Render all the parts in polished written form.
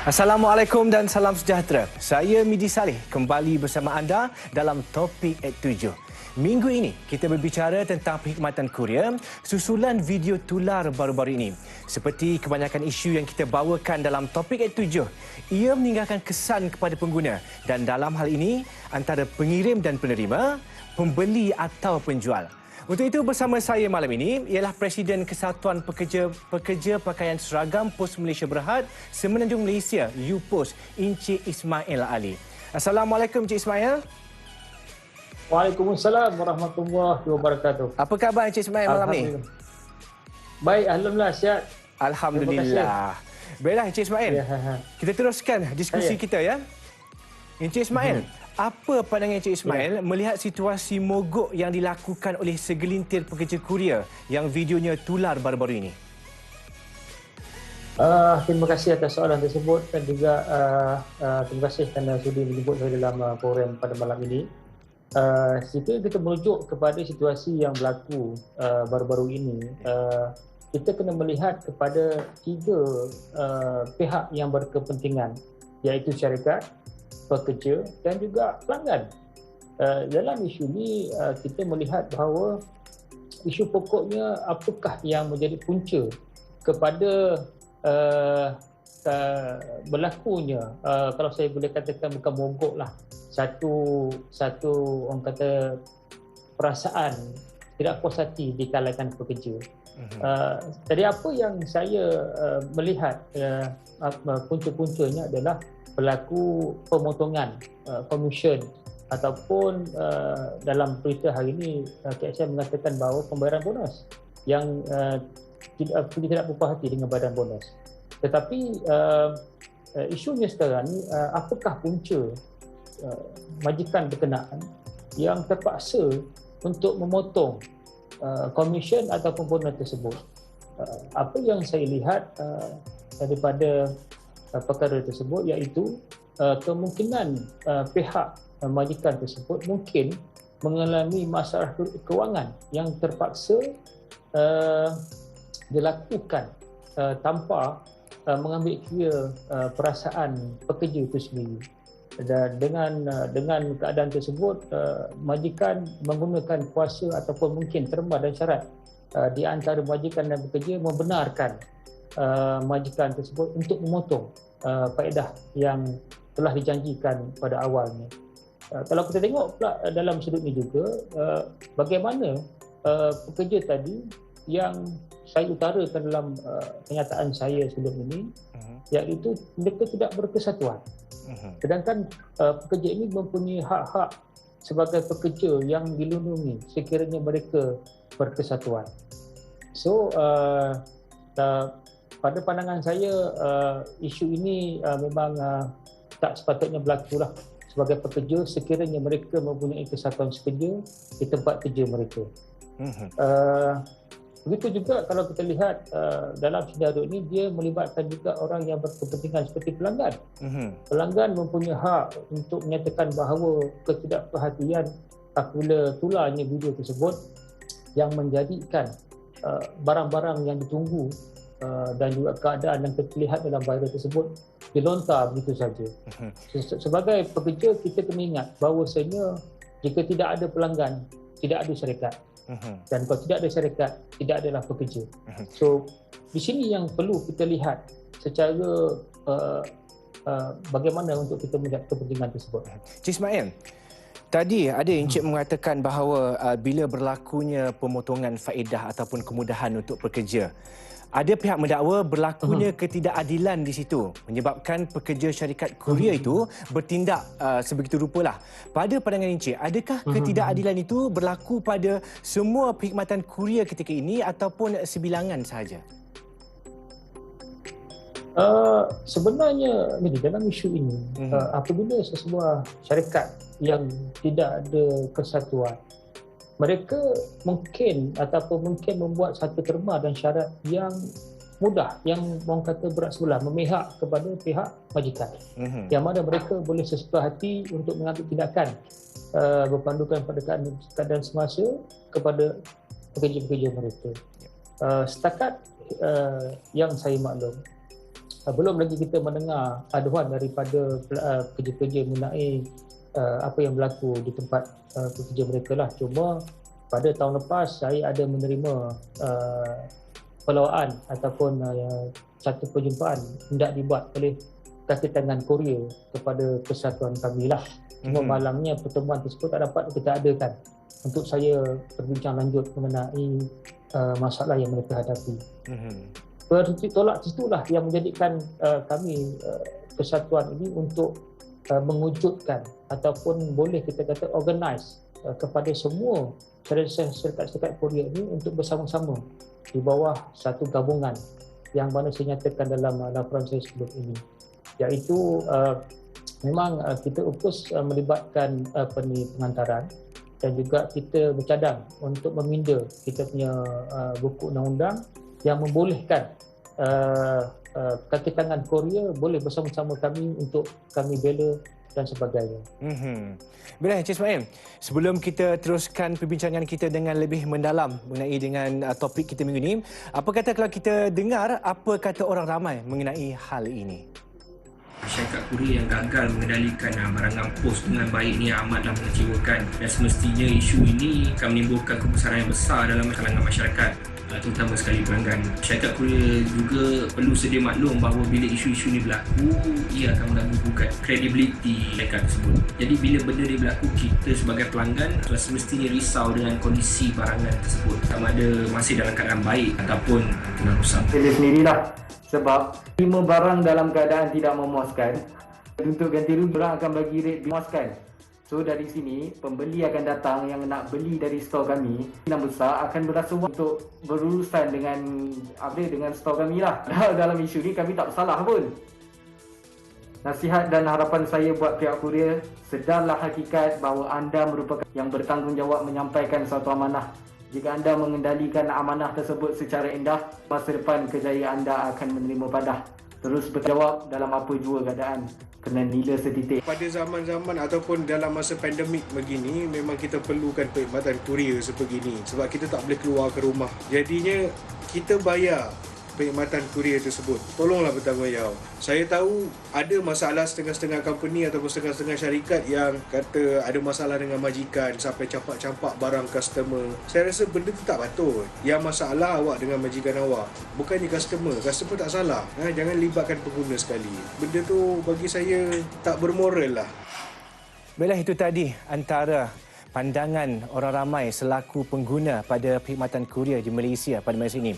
Assalamualaikum dan salam sejahtera. Saya Midi Saleh kembali bersama anda dalam Topik at 7. Minggu ini kita berbicara tentang perkhidmatan kurier susulan video tular baru-baru ini. Seperti kebanyakan isu yang kita bawakan dalam Topik at 7, ia meninggalkan kesan kepada pengguna dan dalam hal ini antara pengirim dan penerima, pembeli atau penjual. Untuk itu bersama saya malam ini ialah Presiden Kesatuan Pekerja Pakaian Seragam Pos Malaysia Berhad Semenanjung Malaysia UPOS, Encik Ismail Ali. Assalamualaikum Encik Ismail. Waalaikumsalam warahmatullahi wabarakatuh. Apa khabar Encik Ismail malam ni? Baik, alhamdulillah sihat. Alhamdulillah. Baiklah Encik Ismail. Kita teruskan diskusi kita ya. Encik Ismail, apa pandangan Encik Ismail melihat situasi mogok yang dilakukan oleh segelintir pekerja kurier yang videonya tular baru-baru ini? Terima kasih atas soalan tersebut dan juga terima kasih kerana sudi menyebut saya dalam program pada malam ini. Jika kita merujuk kepada situasi yang berlaku baru-baru ini, kita kena melihat kepada tiga pihak yang berkepentingan, iaitu syarikat, pekerja dan juga pelanggan. Dalam isu ini kita melihat bahawa isu pokoknya apakah yang menjadi punca kepada berlakunya, kalau saya boleh katakan bukan mogok lah, satu orang kata perasaan tidak puas hati di kalangan pekerja. Jadi apa yang saya melihat punca-puncanya adalah berlaku pemotongan komisen ataupun dalam berita hari ini KSM mengatakan bahawa pembayaran bonus yang tidak berpuas hati dengan bayaran bonus. Tetapi isunya sekarang ni, apakah punca majikan berkenaan yang terpaksa untuk memotong komisen ataupun bonus tersebut? Apa yang saya lihat daripada perkara tersebut iaitu kemungkinan pihak majikan tersebut mungkin mengalami masalah kewangan yang terpaksa dilakukan tanpa mengambil kira perasaan pekerja itu sendiri. Dan dengan keadaan tersebut, majikan menggunakan kuasa ataupun mungkin terma dan syarat di antara majikan dan pekerja membenarkan majikan tersebut untuk memotong faedah yang telah dijanjikan pada awalnya. Kalau kita tengok pula dalam sudut ini juga, bagaimana pekerja tadi yang saya utarakan dalam kenyataan saya sebelum ini, iaitu mereka tidak berkesatuan. Sedangkan pekerja ini mempunyai hak-hak sebagai pekerja yang dilindungi sekiranya mereka berkesatuan. So, pada pandangan saya, isu ini memang tak sepatutnya berlaku lah sebagai pekerja sekiranya mereka mempunyai kesatuan sekerja di tempat kerja mereka. Begitu juga kalau kita lihat dalam senario ini, dia melibatkan juga orang yang berkepentingan seperti pelanggan. Pelanggan mempunyai hak untuk menyatakan bahawa ketidakperhatian apabila tularnya video tersebut yang menjadikan barang-barang yang ditunggu dan juga keadaan yang terlihat dalam viral tersebut dilontar begitu saja. Sebagai pekerja, kita kena ingat bahawasanya jika tidak ada pelanggan, tidak ada syarikat. Dan kalau tidak ada syarikat, tidak adalah pekerja. So, di sini yang perlu kita lihat secara bagaimana untuk kita melihat kepentingan tersebut. Cik Ismail, tadi ada Encik mengatakan bahawa bila berlakunya pemotongan faedah ataupun kemudahan untuk pekerja, ada pihak mendakwa berlakunya ketidakadilan di situ menyebabkan pekerja syarikat kurier itu bertindak sebegitu rupalah. Pada pandangan Encik, adakah ketidakadilan itu berlaku pada semua perkhidmatan kurier ketika ini ataupun sebilangan sahaja? Sebenarnya dalam isu ini, apabila sesebuah syarikat yang tidak ada kesatuan, mereka mungkin membuat satu terma dan syarat yang mudah, yang orang kata berat sebelah, memihak kepada pihak majikan, yang mana mereka boleh sesuka hati untuk mengambil tindakan berpandukan pada keadaan semasa kepada pekerja-pekerja mereka. Setakat yang saya maklum, belum lagi kita mendengar aduan daripada pekerja-pekerja mengenai apa yang berlaku di tempat pekerja mereka lah. Cuma pada tahun lepas saya ada menerima pelawaan ataupun satu perjumpaan hendak dibuat oleh kaki tangan Korea kepada persatuan kami lah. Cuma malangnya pertemuan tersebut tak dapat kita adakan untuk saya berbincang lanjut mengenai masalah yang mereka hadapi. Tolak itulah yang menjadikan kami persatuan ini untuk mewujudkan ataupun boleh kita kata organize kepada semua syarikat-syarikat Korea ini untuk bersama-sama di bawah satu gabungan yang mana saya nyatakan dalam laporan saya sebelum ini, iaitu memang kita fokus melibatkan pengantaran dan juga kita bercadang untuk meminda kita punya buku undang-undang yang membolehkan kaki tangan Korea boleh bersama-sama kami untuk kami bela dan sebagainya. Baiklah Encik Ismail, sebelum kita teruskan perbincangan kita dengan lebih mendalam mengenai dengan topik kita minggu ini, apa kata kalau kita dengar apa kata orang ramai mengenai hal ini? Syarikat Korea yang gagal mengendalikan barangan pos dengan baik ni amatlah mengecewakan, dan semestinya isu ini akan menimbulkan kebesaran yang besar dalam kalangan masyarakat, terutama sekali pelanggan. Syarikat Korea juga perlu sedia maklum bahawa bila isu-isu ini berlaku, ia akan mengganggu kredibiliti syarikat tersebut. Jadi bila benda ini berlaku, kita sebagai pelanggan telah semestinya risau dengan kondisi barangan tersebut, sama ada masih dalam keadaan baik ataupun telah rosak. Pilih sendirilah, sebab terima barang dalam keadaan tidak memuaskan, untuk ganti rugi orang akan bagi rate memuaskan. So dari sini pembeli akan datang yang nak beli dari store kami yang besar akan berasa untuk berurusan dengan store kami lah. Dalam isu ni kami tak bersalah pun. Nasihat dan harapan saya buat pihak Korea, sedarlah hakikat bahawa anda merupakan yang bertanggungjawab menyampaikan suatu amanah. Jika anda mengendalikan amanah tersebut secara indah, masa depan kejayaan anda akan menerima padah. Terus bertanggungjawab dalam apa jua keadaan, kena nila setitik. Pada zaman-zaman ataupun dalam masa pandemik begini, memang kita perlukan perkhidmatan kurier sebegini sebab kita tak boleh keluar ke rumah. Jadinya kita bayar perkhidmatan kurier tersebut. Tolonglah bertanggungjawab. Saya tahu ada masalah setengah-setengah company ataupun setengah-setengah syarikat yang kata ada masalah dengan majikan sampai campak-campak barang customer. Saya rasa benda tu tak patut. Yang masalah awak dengan majikan awak, bukannya customer. Customer tak salah. Jangan libatkan pengguna sekali. Benda tu bagi saya tak bermoral lah. Baiklah, itu tadi antara pandangan orang ramai selaku pengguna pada perkhidmatan kurier di Malaysia pada masa ini.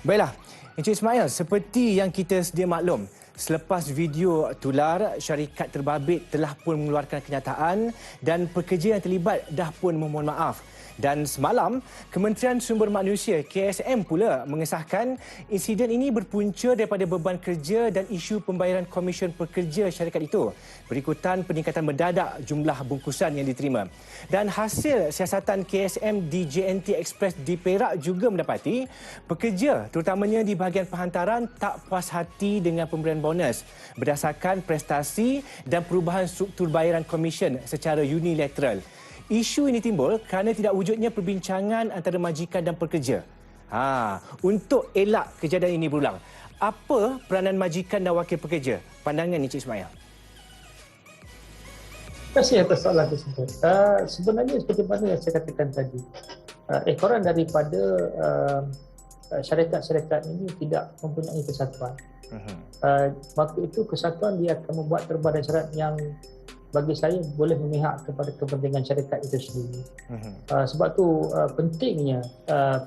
Baiklah, Encik Ismail, seperti yang kita sedia maklum, selepas video tular, syarikat terbabit telah pun mengeluarkan kenyataan dan pekerja yang terlibat dah pun memohon maaf. Dan semalam, Kementerian Sumber Manusia KSM pula mengesahkan insiden ini berpunca daripada beban kerja dan isu pembayaran komisen pekerja syarikat itu berikutan peningkatan mendadak jumlah bungkusan yang diterima. Dan hasil siasatan KSM di JNT Express di Perak juga mendapati pekerja terutamanya di bahagian penghantaran tak puas hati dengan pemberian bonus berdasarkan prestasi dan perubahan struktur bayaran komisen secara unilateral. Isu ini timbul kerana tidak wujudnya perbincangan antara majikan dan pekerja. Untuk elak kejadian ini berulang, apa peranan majikan dan wakil pekerja? Pandangan Encik Ismail. Terima kasih atas soalan tersebut. Sebenarnya seperti mana yang saya katakan tadi, ekoran daripada syarikat-syarikat ini tidak mempunyai kesatuan. Waktu itu kesatuan dia akan membuat perubahan syarat yang bagi saya boleh memihak kepada kepentingan syarikat itu sendiri. Sebab tu pentingnya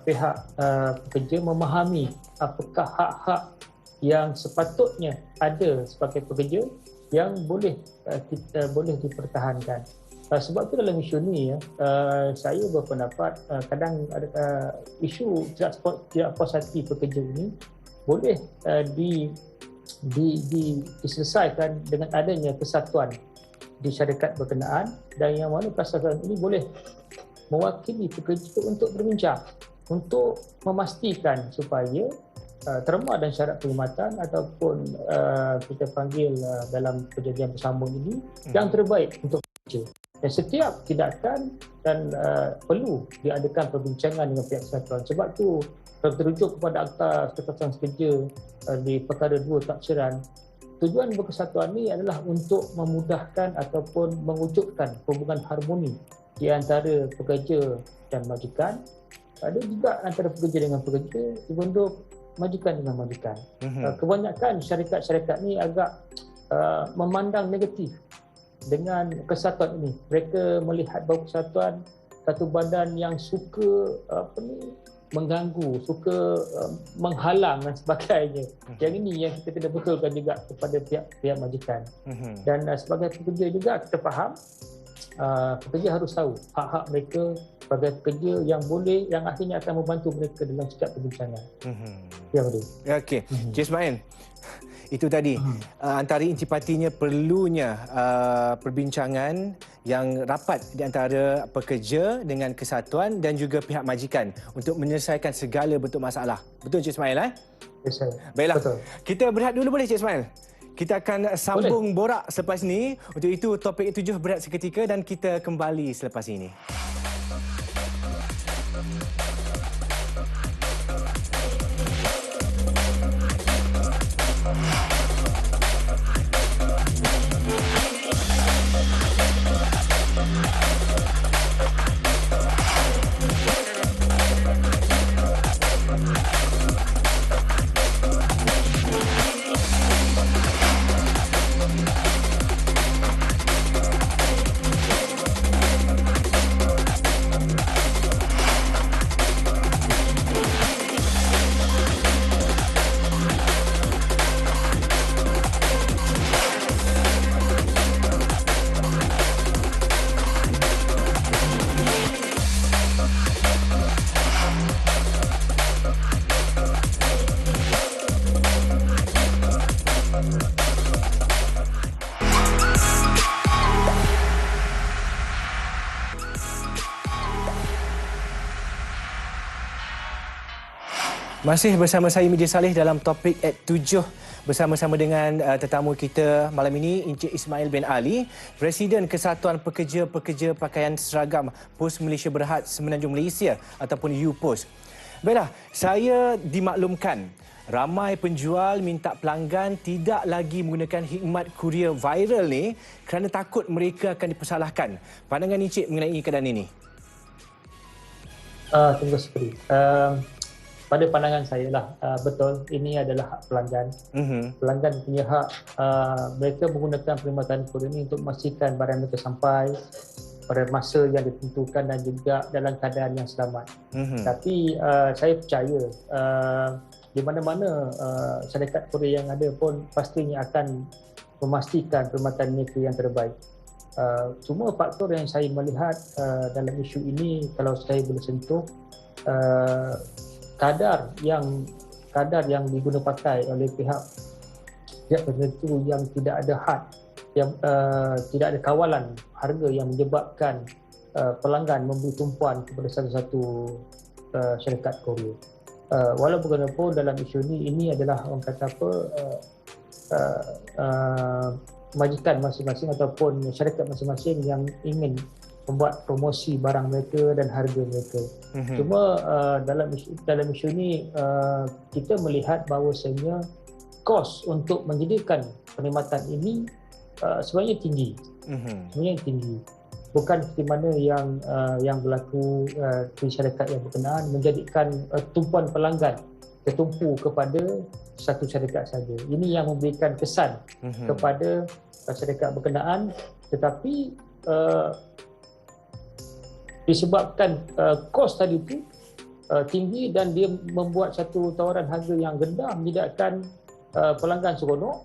pihak pekerja memahami apakah hak-hak yang sepatutnya ada sebagai pekerja yang boleh boleh dipertahankan. Sebab tu dalam isu ni saya berpendapat kadang isu tidak puas hati pekerja ini boleh diselesaikan dengan adanya kesatuan di syarikat berkenaan, dan yang mana kesatuan ini boleh mewakili pekerja untuk berbincang untuk memastikan supaya terma dan syarat perkhidmatan ataupun kita panggil dalam perjanjian bersambung ini yang terbaik untuk pekerja. Dan setiap tindakan dan perlu diadakan perbincangan dengan pihak kesatuan. Sebab tu kalau terujuk kepada Akta Kesatuan Kerja di perkara 2 taksiran, tujuan berkesatuan ini adalah untuk memudahkan ataupun mewujudkan hubungan harmoni di antara pekerja dan majikan. Ada juga antara pekerja dengan pekerja, untuk majikan dengan majikan. Kebanyakan syarikat-syarikat ni agak memandang negatif dengan kesatuan ini. Mereka melihat bahawa kesatuan satu badan yang suka mengganggu, suka menghalang dan sebagainya. Yang ini yang kita kena betulkan juga kepada pihak majikan. Dan sebagai pekerja juga kita faham pekerja harus tahu hak-hak mereka sebagai pekerja yang boleh, yang akhirnya akan membantu mereka dalam setiap perbincangan. Ya, betul. Okey, Cik Ismail. Itu tadi antara intipatinya perlunya perbincangan yang rapat di antara pekerja dengan kesatuan dan juga pihak majikan untuk menyelesaikan segala bentuk masalah. Betul Cik Ismail? Yes, Baiklah. betul. Kita berehat dulu boleh Cik Ismail? Kita akan sambung borak selepas ini. Untuk itu topik 7 berehat seketika dan kita kembali selepas ini. Masih bersama saya Midi Saleh dalam topik at 7 bersama-sama dengan tetamu kita malam ini Encik Ismail bin Ali, Presiden Kesatuan Pekerja-Pekerja Pakaian Seragam Pos Malaysia Berhad Semenanjung Malaysia ataupun UPOS. Baiklah, saya dimaklumkan ramai penjual minta pelanggan tidak lagi menggunakan khidmat kurier viral ni kerana takut mereka akan dipersalahkan. Pandangan Encik mengenai keadaan ini? Terima kasih. Pada pandangan saya lah, betul ini adalah hak pelanggan. Pelanggan punya hak, mereka menggunakan perkhidmatan kurier ini untuk memastikan barang mereka sampai pada masa yang ditentukan dan juga dalam keadaan yang selamat. Tapi saya percaya di mana-mana syarikat kurier yang ada pun pastinya akan memastikan perkhidmatan mereka yang terbaik. Cuma faktor yang saya melihat dalam isu ini, kalau saya boleh sentuh, kadar yang diguna pakai oleh pihak tertentu yang tidak ada had, yang tidak ada kawalan harga yang menyebabkan pelanggan memberi tumpuan kepada satu-satu syarikat kurier. Walaupun bagaimanapun dalam isu ini adalah orang kata majikan masing-masing ataupun syarikat masing-masing yang ingin membuat promosi barang mereka dan harga mereka. Cuma dalam isu ini kita melihat bahawasanya kos untuk menyediakan perkhidmatan ini sebenarnya tinggi. Sebenarnya tinggi. Bukan seperti mana yang berlaku di syarikat yang berkenaan menjadikan tumpuan pelanggan tertumpu kepada satu syarikat saja. Ini yang memberikan kesan kepada syarikat berkenaan, tetapi disebabkan kos tadi itu tinggi dan dia membuat satu tawaran harga yang rendah menyediakan pelanggan seronok,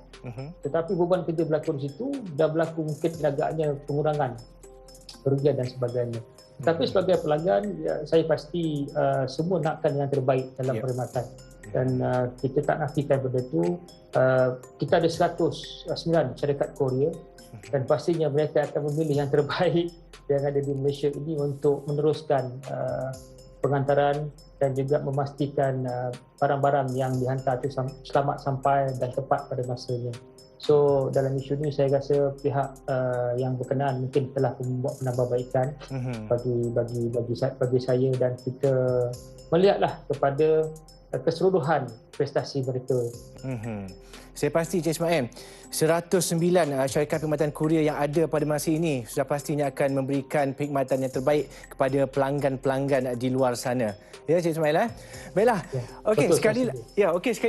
tetapi beban kerja berlaku di situ, dah berlaku mungkin agaknya pengurangan kerugian dan sebagainya. Tetapi sebagai pelanggan, saya pasti semua nakkan yang terbaik dalam perkhidmatan. Dan kita tak nafikan benda itu. Kita ada 109 syarikat kurier dan pastinya mereka akan memilih yang terbaik yang ada di Malaysia ini untuk meneruskan pengantaran dan juga memastikan barang-barang yang dihantar itu selamat sampai dan tepat pada masanya. So dalam isu ni saya rasa pihak yang berkenaan mungkin telah membuat penambahbaikan bagi saya, dan kita melihatlah kepada keseluruhan prestasi mereka. Saya pasti Encik Ismail, 109 syarikat perkhidmatan kurier yang ada pada masa ini sudah pastinya akan memberikan perkhidmatan yang terbaik kepada pelanggan-pelanggan di luar sana. Ya Encik Ismail. Baiklah. Okey, sekali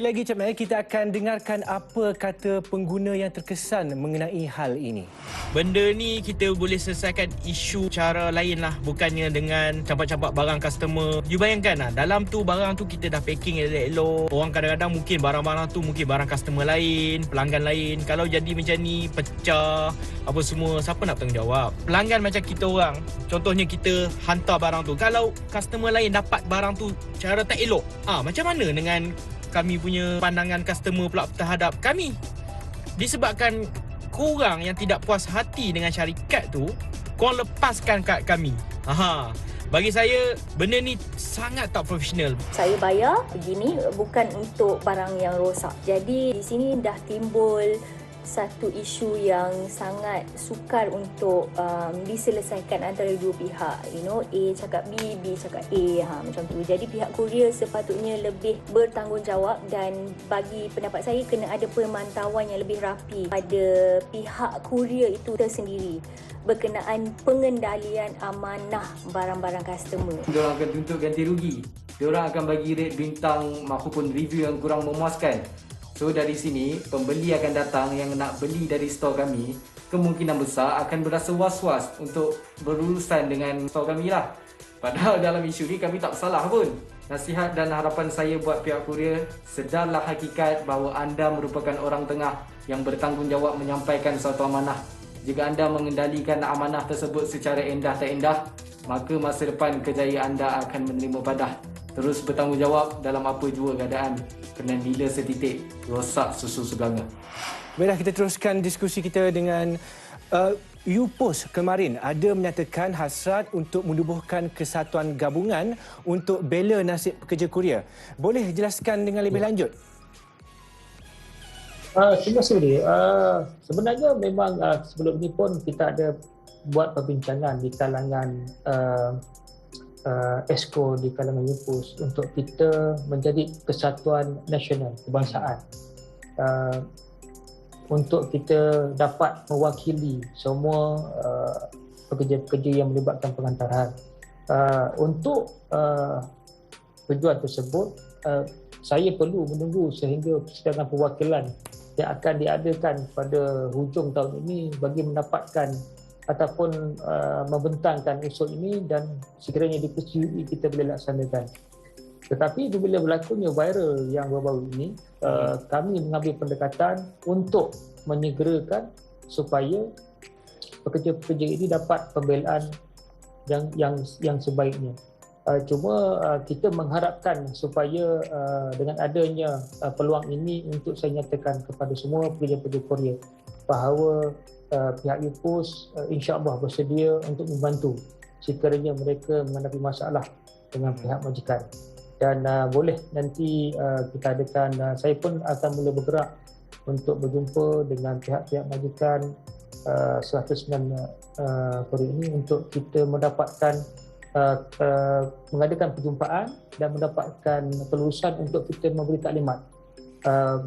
lagi Encik Ismail, kita akan dengarkan apa kata pengguna yang terkesan mengenai hal ini. Benda ni kita boleh selesaikan isu cara lain lah, bukannya dengan campak-campak barang customer. You bayangkan lah, dalam tu barang tu kita dah packing elok-elok. Orang kadang-kadang mungkin barang-barang tu mungkin barang customer lain, pelanggan lain. Kalau jadi macam ni, pecah apa semua, siapa nak bertanggungjawab? Pelanggan macam kita orang, contohnya kita hantar barang tu, kalau customer lain dapat barang tu cara tak elok, macam mana dengan kami punya pandangan customer pula terhadap kami? Disebabkan korang yang tidak puas hati dengan syarikat tu, korang lepaskan kat kami. Bagi saya, benda ni sangat tak profesional. Saya bayar begini bukan untuk barang yang rosak. Jadi di sini dah timbul satu isu yang sangat sukar untuk diselesaikan antara dua pihak. A cakap B, B cakap A, macam tu. Jadi pihak kurier sepatutnya lebih bertanggungjawab, dan bagi pendapat saya kena ada pemantauan yang lebih rapi pada pihak kurier itu tersendiri berkenaan pengendalian amanah barang-barang customer. Diorang akan tuntut ganti rugi. Diorang akan bagi rate bintang maupun review yang kurang memuaskan. So dari sini, pembeli akan datang yang nak beli dari store kami, kemungkinan besar akan berasa was-was untuk berurusan dengan store kami lah. Padahal dalam isu ni kami tak salah pun. Nasihat dan harapan saya buat pihak kurier, sedarlah hakikat bahawa anda merupakan orang tengah yang bertanggungjawab menyampaikan suatu amanah. Jika anda mengendalikan amanah tersebut secara endah tak endah, maka masa depan kerjaya anda akan menerima padah. Terus bertanggungjawab dalam apa jua keadaan, kerana bila setitik rosak susu segala. Baiklah, kita teruskan diskusi kita dengan UPOS kemarin ada menyatakan hasrat untuk menubuhkan kesatuan gabungan untuk bela nasib pekerja kurier. Boleh jelaskan dengan lebih lanjut? Terima kasih. Sebenarnya memang sebelum ini pun kita ada buat perbincangan di kalangan ESCO, di kalangan UPOS untuk kita menjadi kesatuan nasional kebangsaan, untuk kita dapat mewakili semua pekerja-pekerja yang melibatkan pengantaran. Untuk tujuan tersebut, saya perlu menunggu sehingga persidangan perwakilan yang akan diadakan pada hujung tahun ini bagi mendapatkan ataupun membentangkan usul ini, dan sekiranya dipersetujui kita boleh laksanakan. Tetapi bila berlakunya viral yang baru-baru ini, kami mengambil pendekatan untuk menyegerakan supaya pekerja-pekerja ini dapat pembelaan yang sebaiknya. Cuma kita mengharapkan supaya dengan adanya peluang ini, untuk saya nyatakan kepada semua pekerja-pekerja kurier bahawa pihak UPOS insya-Allah bersedia untuk membantu sekiranya mereka menghadapi masalah dengan pihak majikan. Dan boleh nanti kita adakan, saya pun akan mula bergerak untuk berjumpa dengan pihak-pihak majikan 109 kurier ini untuk kita mendapatkan mengadakan perjumpaan dan mendapatkan pelurusan untuk kita memberi taklimat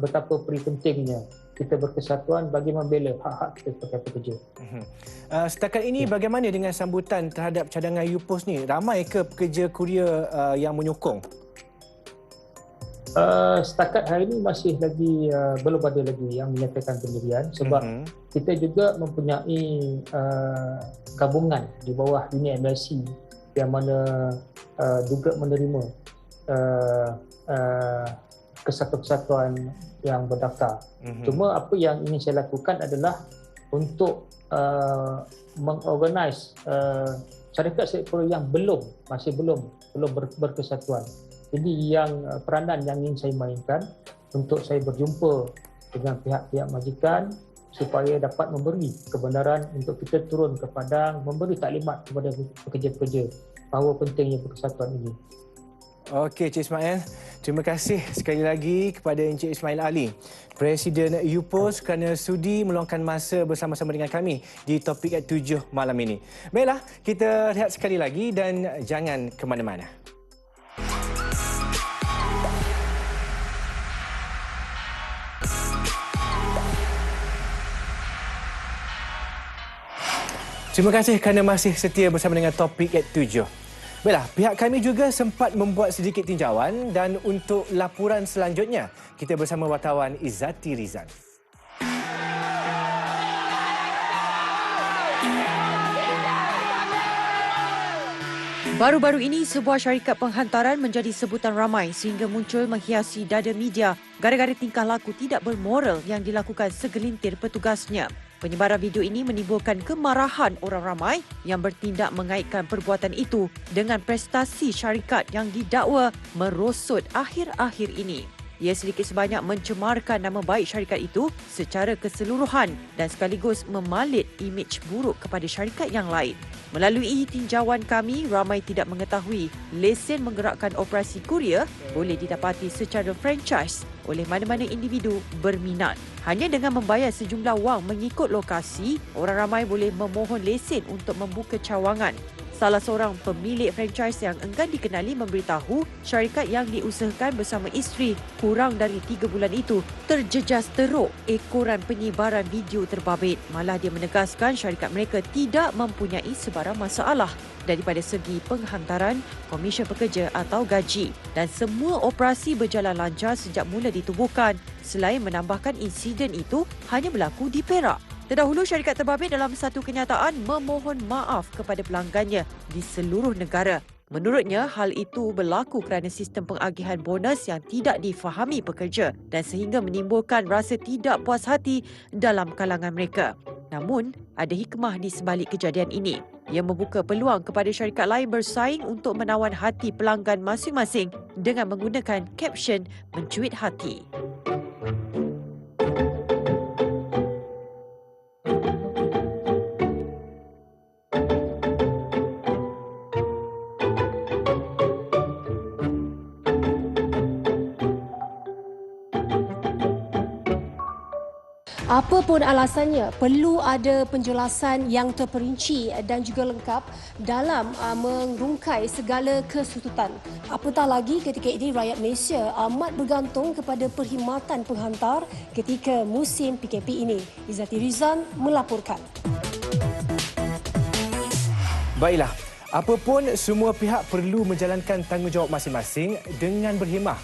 betapa pentingnya kita berkesatuan bagi membela hak-hak kita sebagai pekerja. Setakat ini bagaimana dengan sambutan terhadap cadangan UPOS ni? Ramai ke pekerja kurier yang menyokong? Setakat hari ini masih lagi belum ada lagi yang menyatakan pendirian, sebab kita juga mempunyai gabungan di bawah dunia MLC yang mana juga menerima kesatuan-kesatuan yang berdaftar. Cuma apa yang ingin saya lakukan adalah untuk mengorganize syarikat sektor yang masih belum berkesatuan. Jadi yang peranan yang ingin saya mainkan untuk saya berjumpa dengan pihak-pihak majikan supaya dapat memberi kebenaran untuk kita turun ke padang, memberi taklimat kepada pekerja-pekerja bahawa pentingnya persatuan ini. Okey, Cik Ismail. Terima kasih sekali lagi kepada Encik Ismail Ali, Presiden UPOS, kerana sudi meluangkan masa bersama-sama dengan kami di Topik at 7 malam ini. Baiklah, kita lihat sekali lagi dan jangan ke mana-mana. Terima kasih kerana masih setia bersama dengan Topik at 7. Baiklah, pihak kami juga sempat membuat sedikit tinjauan dan untuk laporan selanjutnya, kita bersama wartawan Izzati Rizan. Baru-baru ini, sebuah syarikat penghantaran menjadi sebutan ramai sehingga muncul menghiasi dada media gara-gara tingkah laku tidak bermoral yang dilakukan segelintir petugasnya. Penyebaran video ini menimbulkan kemarahan orang ramai yang bertindak mengaitkan perbuatan itu dengan prestasi syarikat yang didakwa merosot akhir-akhir ini. Ia sedikit sebanyak mencemarkan nama baik syarikat itu secara keseluruhan dan sekaligus memalit imej buruk kepada syarikat yang lain. Melalui tinjauan kami, ramai tidak mengetahui lesen menggerakkan operasi kurier boleh didapati secara franchise oleh mana-mana individu berminat. Hanya dengan membayar sejumlah wang mengikut lokasi, orang ramai boleh memohon lesen untuk membuka cawangan. Salah seorang pemilik franchise yang enggan dikenali memberitahu syarikat yang diusahakan bersama isteri kurang dari 3 bulan itu terjejas teruk ekoran penyebaran video terbabit. Malah dia menegaskan syarikat mereka tidak mempunyai sebarang masalah daripada segi penghantaran, komisen pekerja atau gaji. Dan semua operasi berjalan lancar sejak mula ditubuhkan selain menambahkan insiden itu hanya berlaku di Perak. Terdahulu, syarikat terbabit dalam satu kenyataan memohon maaf kepada pelanggannya di seluruh negara. Menurutnya, hal itu berlaku kerana sistem pengagihan bonus yang tidak difahami pekerja dan sehingga menimbulkan rasa tidak puas hati dalam kalangan mereka. Namun, ada hikmah di sebalik kejadian ini. Ia membuka peluang kepada syarikat lain bersaing untuk menawan hati pelanggan masing-masing dengan menggunakan caption mencuit hati. Apapun alasannya, perlu ada penjelasan yang terperinci dan juga lengkap dalam merungkai segala kesututan. Apatah lagi ketika ini rakyat Malaysia amat bergantung kepada perkhidmatan penghantar ketika musim PKP ini. Izzati Rizan melaporkan. Baiklah, apapun semua pihak perlu menjalankan tanggungjawab masing-masing dengan berhemah.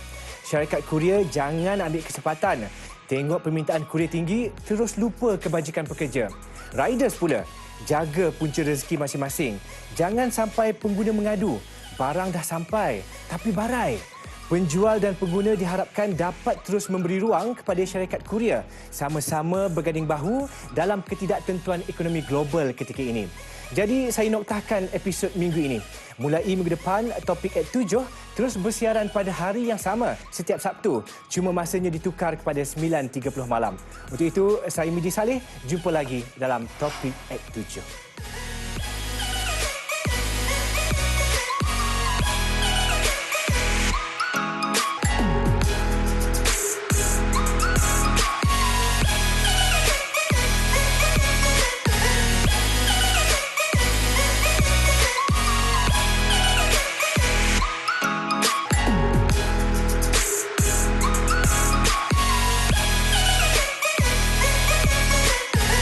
Syarikat kurier jangan ambil kesempatan tengok permintaan kurier tinggi, terus lupa kebajikan pekerja. Riders pula, jaga punca rezeki masing-masing. Jangan sampai pengguna mengadu, barang dah sampai, tapi barai. Penjual dan pengguna diharapkan dapat terus memberi ruang kepada syarikat kurier sama-sama berganding bahu dalam ketidaktentuan ekonomi global ketika ini. Jadi saya noktahkan episod minggu ini. Mulai minggu depan, Topik at 7 terus bersiaran pada hari yang sama setiap Sabtu. Cuma masanya ditukar kepada 9.30 malam. Untuk itu, saya Midi Saleh. Jumpa lagi dalam Topik at 7.